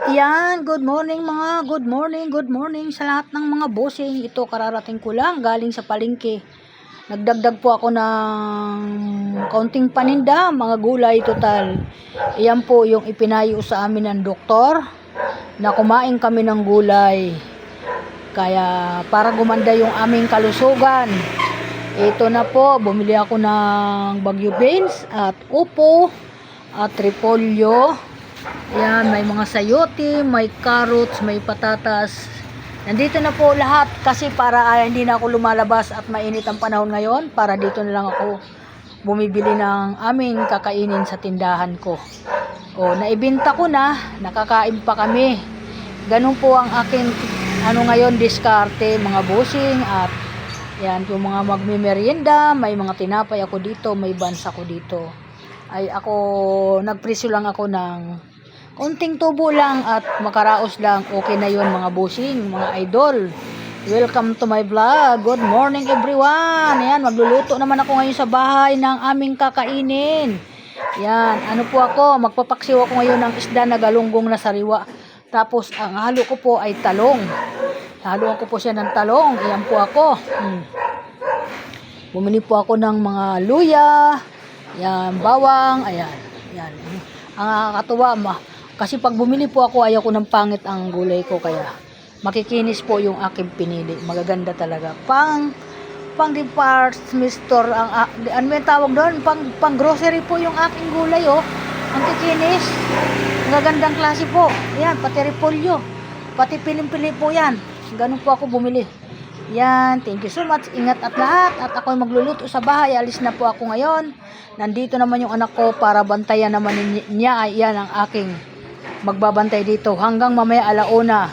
Yan, good morning sa lahat ng mga bossing. Ito kararating ko lang galing sa palengke. Nagdagdag po ako ng kaunting paninda, mga gulay total. Iyan po yung ipinayo sa amin ng doktor na kumain kami ng gulay. Kaya para gumanda yung aming kalusugan. Ito na po, bumili ako ng Baguio beans at upo at repolyo. Ayan, may mga sayote, may carrots, may patatas. Nandito na po lahat kasi para hindi na ako lumalabas at mainit ang panahon ngayon. Para dito na lang ako bumibili ng aming kakainin sa tindahan ko. O, naibenta ko na, nakakain pa kami. Ganun po ang aking ngayon diskarte, mga bossing. At yan, yung mga magmimerienda, may mga tinapay ako dito, may buns ako dito. Ay ako, nagpresyo lang ako ng konting tubo lang at makaraos lang. Okay na yun mga bossing, mga idol. Welcome to my vlog. Good morning everyone. Ayan, magluluto naman ako ngayon sa bahay ng aming kakainin. Yan, ano po ako, magpapaksiw ako ngayon ng isda na galunggong na sariwa. Tapos ang halo ko po ay talong. Haluan ko po siya ng talong. Ayan po ako. Bumili po ako ng mga luya. Yan, bawang. Ayan. Yan. Ang nakakatuwa, kasi pag bumili po ako, ayaw ko ng pangit ang gulay ko. Kaya makikinis po yung aking pinili. Magaganda talaga. Pang department store. Ano yung tawag doon? Pang grocery po yung aking gulay. Oh. Ang kikinis. Magagandang klase po. Ayan, pati repolyo. Pati pilim-pili po yan. Ganun po ako bumili. Yan, thank you so much. Ingat at lahat. At ako magluluto sa bahay. Alis na po ako ngayon. Nandito naman yung anak ko para bantayan naman niya. Yan ang aking magbabantay dito. Hanggang mamaya alauna.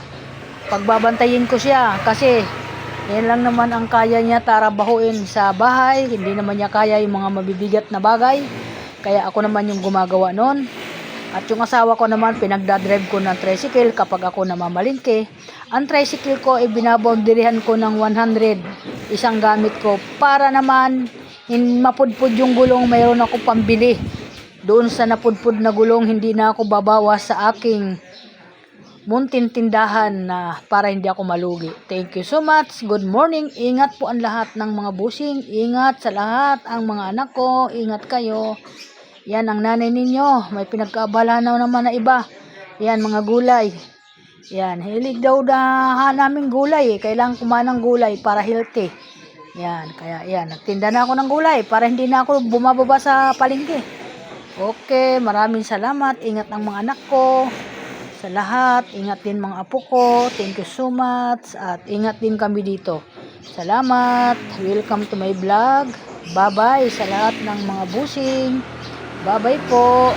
Pagbabantayin ko siya. Kasi yan lang naman ang kaya niya tarabahuin sa bahay. Hindi naman niya kaya yung mga mabibigat na bagay. Kaya ako naman yung gumagawa nun. At yung asawa ko naman, pinagdadrive ko ng tricycle kapag ako namamalingke. Ang tricycle ko, binaboundarihan ko ng 100. Isang gamit ko. Para naman, mapudpud yung gulong, mayroon ako pambili. Doon sa napudpud na gulong, hindi na ako babawas sa aking munting tindahan na para hindi ako malugi. Thank you so much. Good morning. Ingat po ang lahat ng mga busing. Ingat sa lahat ang mga anak ko. Ingat kayo. Yan ang nanay ninyo. May pinagkaabala na naman na iba. Yan mga gulay. Yan. Hilig daw na naming gulay. Kailangan kumain ng gulay para healthy. Yan. Kaya yan. Nagtinda na ako ng gulay para hindi na ako bumababa sa palengke. Okay. Maraming salamat. Ingat ang mga anak ko. Sa lahat. Ingat din mga apo ko. Thank you so much. At ingat din kami dito. Salamat. Welcome to my vlog. Bye-bye sa lahat ng mga busing. Bye-bye po.